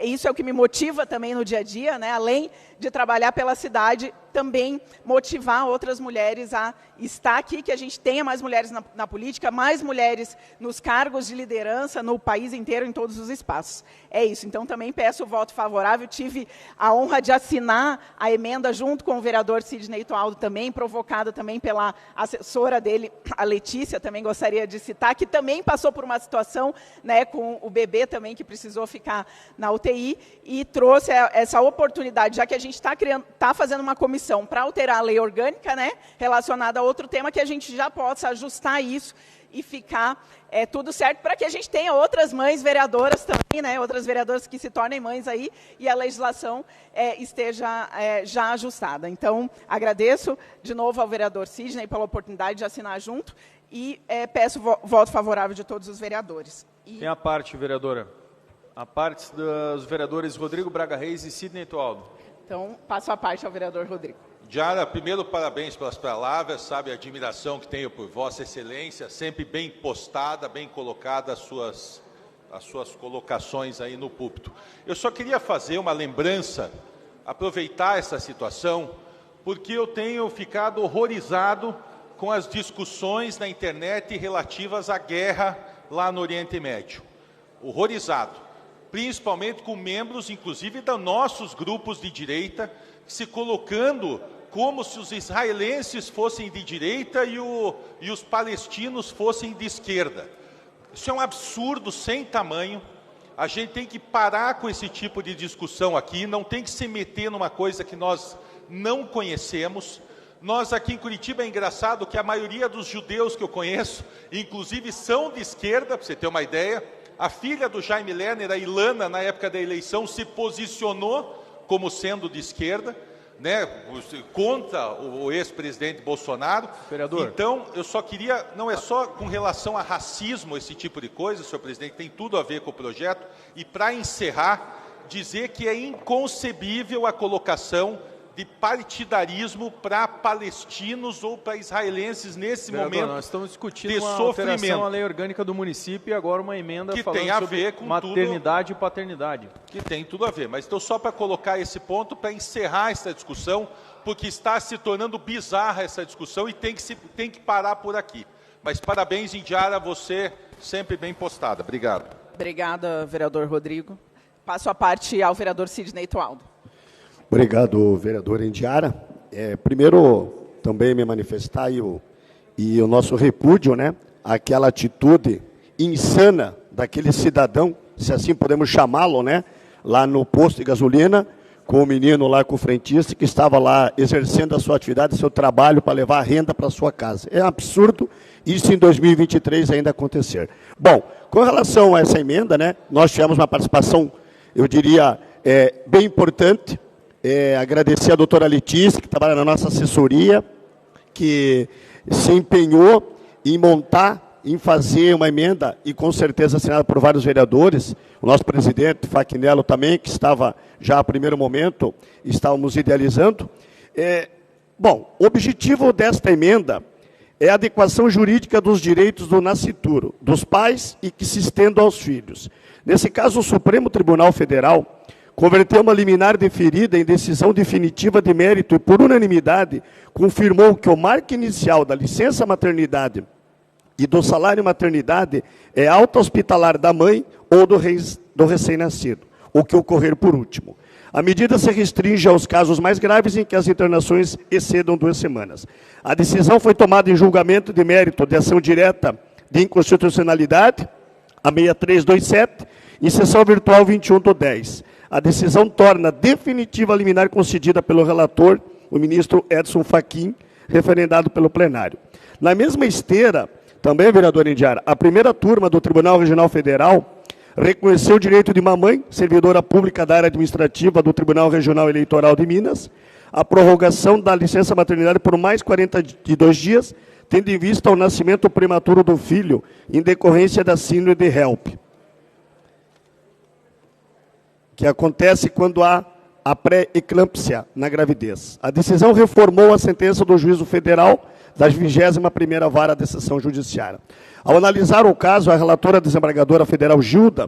isso é o que me motiva também no dia a dia, né? Além de trabalhar pela cidade, também motivar outras mulheres a estar aqui, que a gente tenha mais mulheres na política, mais mulheres nos cargos de liderança no país inteiro, em todos os espaços. É isso. Então, também peço o voto favorável. Tive a honra de assinar a emenda junto com o vereador Sidney Toaldo também, provocada também pela assessora dele, a Letícia, também gostaria de citar, que também passou por uma situação, né, com o bebê também, que precisou ficar na UTI, e trouxe essa oportunidade, já que a gente está fazendo uma comissão para alterar a lei orgânica, né, relacionada a outro tema, que a gente já possa ajustar isso e ficar tudo certo, para que a gente tenha outras mães vereadoras também, né, outras vereadoras que se tornem mães aí, e a legislação esteja já ajustada. Então, agradeço de novo ao vereador Sidney pela oportunidade de assinar junto, e peço voto favorável de todos os vereadores. Tem a parte, vereadora. A parte dos vereadores Rodrigo Braga Reis e Sidney Toaldo. Então, passo a parte ao vereador Rodrigo. Diara, primeiro, parabéns pelas palavras, sabe a admiração que tenho por Vossa Excelência, sempre bem postada, bem colocada as suas colocações aí no púlpito. Eu só queria fazer uma lembrança, aproveitar essa situação, porque eu tenho ficado horrorizado com as discussões na internet relativas à guerra lá no Oriente Médio. Horrorizado. Principalmente com membros, inclusive, dos nossos grupos de direita, se colocando como se os israelenses fossem de direita e os palestinos fossem de esquerda. Isso é um absurdo sem tamanho. A gente tem que parar com esse tipo de discussão aqui, não tem que se meter numa coisa que nós não conhecemos. Nós aqui em Curitiba, é engraçado que a maioria dos judeus que eu conheço, inclusive, são de esquerda, para você ter uma ideia. A filha do Jaime Lerner, a Ilana, na época da eleição, se posicionou como sendo de esquerda, né, contra o ex-presidente Bolsonaro. Vereador. Então, eu só queria, não é só com relação a racismo, esse tipo de coisa, senhor presidente, tem tudo a ver com o projeto, e para encerrar, dizer que é inconcebível a colocação de partidarismo para palestinos ou para israelenses nesse momento. Nós estamos discutindo de uma sofrimento. alteração à lei orgânica do município e agora uma emenda que falando tem a sobre ver com maternidade e paternidade. Que tem tudo a ver, mas então só para colocar esse ponto, para encerrar essa discussão, porque está se tornando bizarra essa discussão e tem que parar por aqui. Mas parabéns, Indiara, você sempre bem postada. Obrigado. Obrigada, vereador Rodrigo. Passo a parte ao vereador Sidney Toaldo. Obrigado, vereador Indiara. Primeiro, também me manifestar e o nosso repúdio, né, àquela atitude insana daquele cidadão, se assim podemos chamá-lo, né, lá no posto de gasolina, com o menino lá, com o frentista, que estava lá exercendo a sua atividade, seu trabalho para levar a renda para a sua casa. É absurdo isso em 2023 ainda acontecer. Bom, com relação a essa emenda, né, nós tivemos uma participação, eu diria, bem importante. Agradecer a doutora Letícia, que trabalha na nossa assessoria, que se empenhou em montar, em fazer uma emenda, e com certeza assinada por vários vereadores, o nosso presidente, Faquinello, também, que estava já a primeiro momento, estávamos idealizando. Bom, o objetivo desta emenda é a adequação jurídica dos direitos do nascituro, dos pais, e que se estenda aos filhos. Nesse caso, o Supremo Tribunal Federal converteu uma liminar deferida em decisão definitiva de mérito e, por unanimidade, confirmou que o marco inicial da licença maternidade e do salário maternidade é alta hospitalar da mãe ou do recém-nascido, o que ocorrer por último. A medida se restringe aos casos mais graves em que as internações excedam 2 semanas. A decisão foi tomada em julgamento de mérito de ação direta de inconstitucionalidade, a 6327, em sessão virtual 21/10. A decisão torna definitiva a liminar concedida pelo relator, o ministro Edson Fachin, referendado pelo plenário. Na mesma esteira, também, vereador Indiara, a primeira turma do Tribunal Regional Federal reconheceu o direito de mamãe, servidora pública da área administrativa do Tribunal Regional Eleitoral de Minas, a prorrogação da licença maternidade por mais 42 dias, tendo em vista o nascimento prematuro do filho, em decorrência da síndrome de HELP, que acontece quando há a pré-eclâmpsia na gravidez. A decisão reformou a sentença do juízo federal da 21ª Vara de Seção Judiciária. Ao analisar o caso, a relatora desembargadora federal Gilda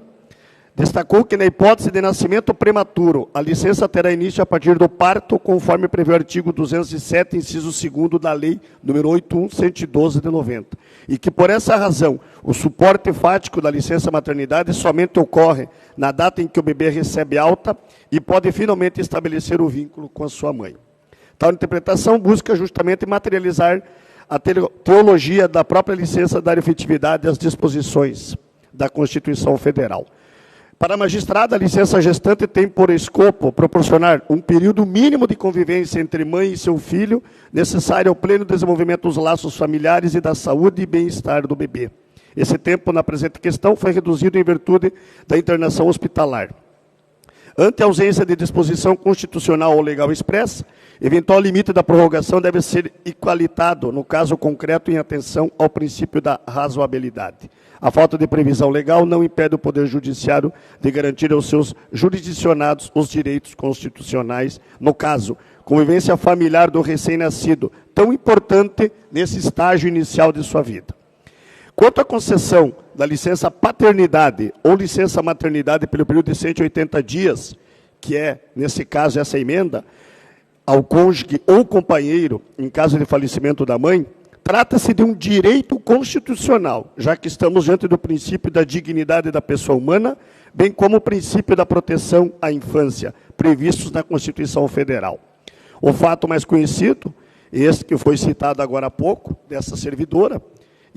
destacou que, na hipótese de nascimento prematuro, a licença terá início a partir do parto, conforme prevê o artigo 207, inciso 2º da Lei nº 8112 de 90, e que, por essa razão, o suporte fático da licença maternidade somente ocorre na data em que o bebê recebe alta e pode finalmente estabelecer o vínculo com a sua mãe. Tal interpretação busca justamente materializar a teologia da própria licença, dar efetividade às disposições da Constituição Federal. Para a magistrada, a licença gestante tem por escopo proporcionar um período mínimo de convivência entre mãe e seu filho, necessário ao pleno desenvolvimento dos laços familiares e da saúde e bem-estar do bebê. Esse tempo, na presente questão, foi reduzido em virtude da internação hospitalar. Ante a ausência de disposição constitucional ou legal expressa, eventual limite da prorrogação deve ser equalitado, no caso concreto, em atenção ao princípio da razoabilidade. A falta de previsão legal não impede o Poder Judiciário de garantir aos seus jurisdicionados os direitos constitucionais, no caso, convivência familiar do recém-nascido, tão importante nesse estágio inicial de sua vida. Quanto à concessão da licença paternidade ou licença maternidade pelo período de 180 dias, que é, nesse caso, essa emenda, ao cônjuge ou companheiro, em caso de falecimento da mãe, trata-se de um direito constitucional, já que estamos diante do princípio da dignidade da pessoa humana, bem como o princípio da proteção à infância, previstos na Constituição Federal. O fato mais conhecido, esse que foi citado agora há pouco, dessa servidora,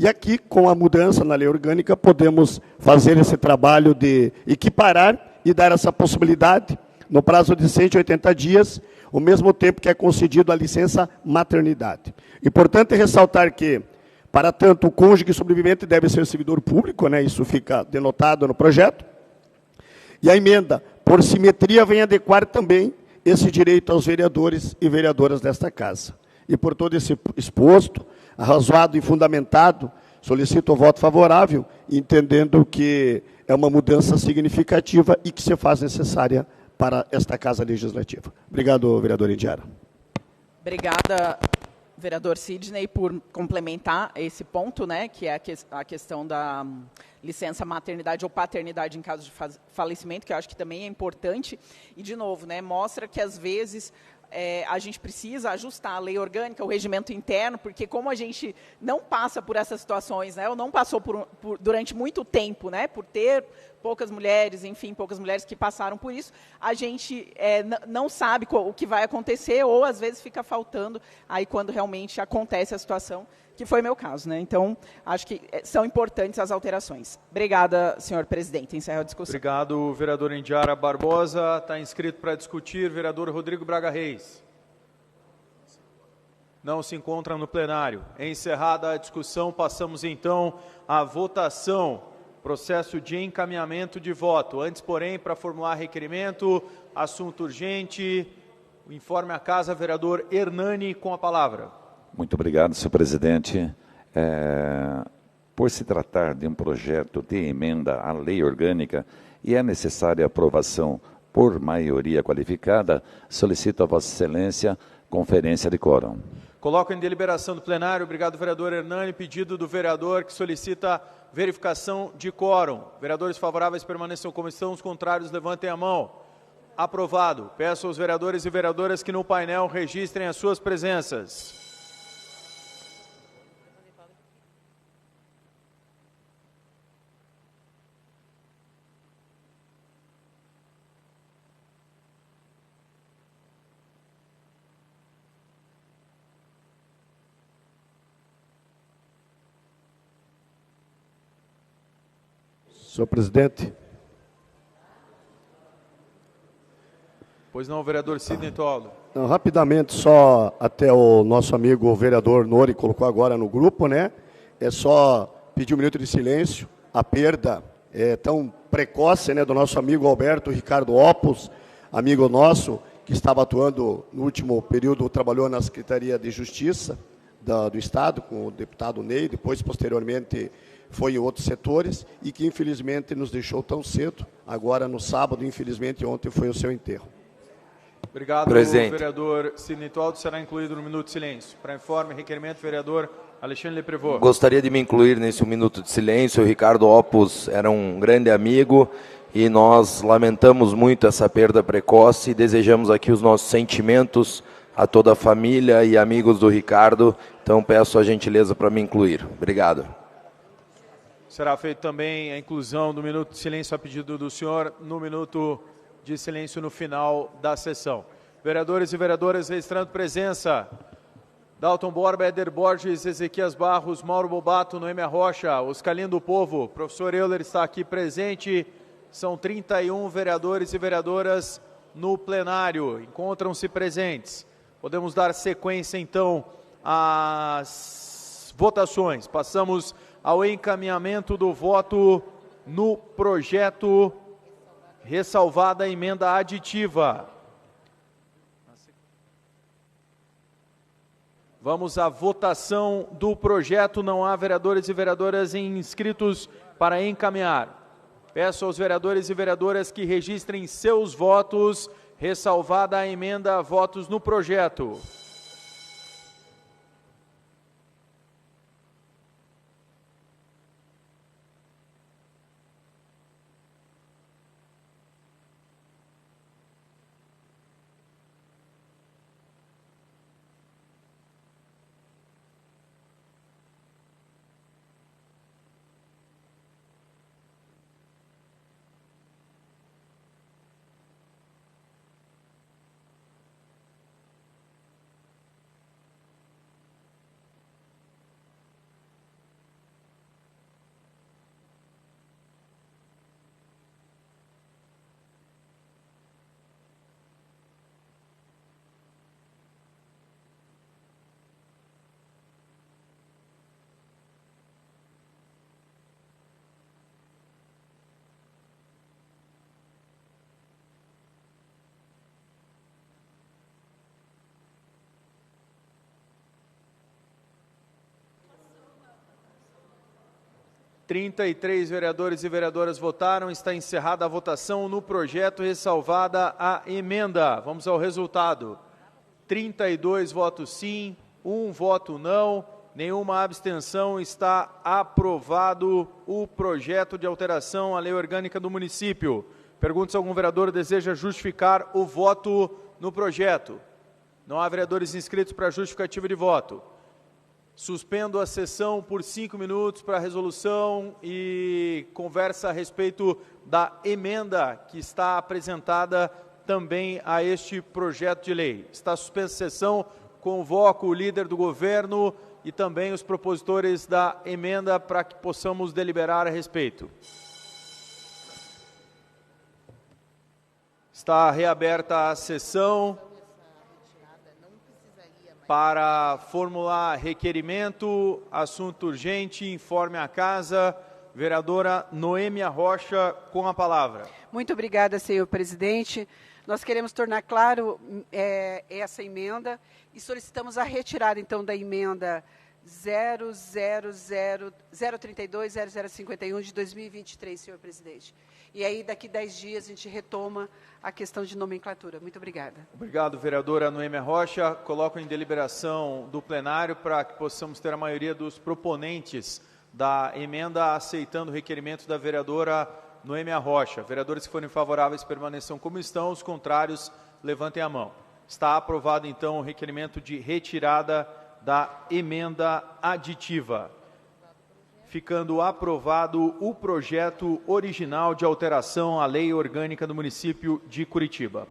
e aqui, com a mudança na lei orgânica, podemos fazer esse trabalho de equiparar e dar essa possibilidade, no prazo de 180 dias, o mesmo tempo que é concedido a licença maternidade. Importante ressaltar que, para tanto, o cônjuge sobrevivente deve ser servidor público, né, isso fica denotado no projeto, e a emenda, por simetria, vem adequar também esse direito aos vereadores e vereadoras desta casa. E por todo esse exposto, arrazoado e fundamentado, solicito o voto favorável, entendendo que é uma mudança significativa e que se faz necessária para esta Casa Legislativa. Obrigado, vereador Indiara. Obrigada, vereador Sidney, por complementar esse ponto, né, que é a questão da licença maternidade ou paternidade em caso de falecimento, que eu acho que também é importante. E, de novo, né, mostra que, às vezes, a gente precisa ajustar a lei orgânica, o regimento interno, porque como a gente não passa por essas situações, né, ou não passou durante muito tempo, né, por ter poucas mulheres, enfim, poucas mulheres que passaram por isso, a gente não sabe o que vai acontecer, ou às vezes fica faltando aí quando realmente acontece a situação, que foi meu caso, né? Então, acho que são importantes as alterações. Obrigada, senhor presidente. Encerro a discussão. Obrigado, vereador Indiara Barbosa. Está inscrito para discutir, vereador Rodrigo Braga Reis. Não se encontra no plenário. Encerrada a discussão, passamos então à votação. Processo de encaminhamento de voto. Antes, porém, para formular requerimento, assunto urgente, informe à casa, vereador Hernani, com a palavra. Muito obrigado, senhor presidente. Por se tratar de um projeto de emenda à lei orgânica e é necessária aprovação por maioria qualificada, solicito a Vossa Excelência conferência de quórum. Coloco em deliberação do plenário, obrigado, vereador Hernani, pedido do vereador que solicita verificação de quórum. Vereadores favoráveis permaneçam como estão, os contrários levantem a mão. Aprovado. Peço aos vereadores e vereadoras que no painel registrem as suas presenças. Senhor presidente. Pois não, vereador Sidney Toldo. Não, rapidamente, só até o nosso amigo vereador Nori colocou agora no grupo, né? É só pedir 1 minuto de silêncio. A perda tão precoce, né, do nosso amigo Alberto Ricardo Opus, amigo nosso, que estava atuando no último período, trabalhou na Secretaria de Justiça do Estado, com o deputado Ney, depois, posteriormente, foi em outros setores, e que, infelizmente, nos deixou tão cedo. Agora, no sábado, infelizmente, ontem foi o seu enterro. Obrigado, presidente. Vereador Sidney Toldo. Será incluído no minuto de silêncio. Para informe, requerimento, vereador Alexandre Leprevot. Gostaria de me incluir nesse 1 minuto de silêncio. O Ricardo Opus era um grande amigo e nós lamentamos muito essa perda precoce e desejamos aqui os nossos sentimentos a toda a família e amigos do Ricardo. Então, peço a gentileza para me incluir. Obrigado. Será feito também a inclusão do minuto de silêncio a pedido do senhor no minuto de silêncio no final da sessão. Vereadores e vereadoras registrando presença. Dalton Borba, Éder Borges, Ezequias Barros, Mauro Bobato, Noêmia Rocha, Oscalinho do Povo. Professor Euler está aqui presente. São 31 vereadores e vereadoras no plenário. Encontram-se presentes. Podemos dar sequência, então, às votações. Passamos ao encaminhamento do voto no projeto, ressalvada a emenda aditiva. Vamos à votação do projeto. Não há vereadores e vereadoras inscritos para encaminhar. Peço aos vereadores e vereadoras que registrem seus votos, ressalvada a emenda, votos no projeto. (33 vereadores e vereadoras votaram. Está encerrada a votação no projeto, ressalvada a emenda. Vamos ao resultado. 32 votos sim, 1 voto não, nenhuma abstenção. Está aprovado o projeto de alteração à lei orgânica do município. Pergunto se algum vereador deseja justificar o voto no projeto. Não há vereadores inscritos para justificativa de voto. Suspendo a sessão por 5 minutos para resolução e conversa a respeito da emenda que está apresentada também a este projeto de lei. Está suspensa a sessão, convoco o líder do governo e também os propositores da emenda para que possamos deliberar a respeito. Está reaberta a sessão para formular requerimento, assunto urgente, informe à casa. Vereadora Noêmia Rocha, com a palavra. Muito obrigada, senhor presidente. Nós queremos tornar claro essa emenda e solicitamos a retirada, então, da emenda 0320051 de 2023, senhor presidente. E aí, daqui 10 dias, a gente retoma a questão de nomenclatura. Muito obrigada. Obrigado, vereadora Noêmia Rocha. Coloco em deliberação do plenário para que possamos ter a maioria dos proponentes da emenda aceitando o requerimento da vereadora Noêmia Rocha. Vereadores que forem favoráveis permaneçam como estão, os contrários levantem a mão. Está aprovado, então, o requerimento de retirada da emenda aditiva. Ficando aprovado o projeto original de alteração à Lei Orgânica do município de Curitiba.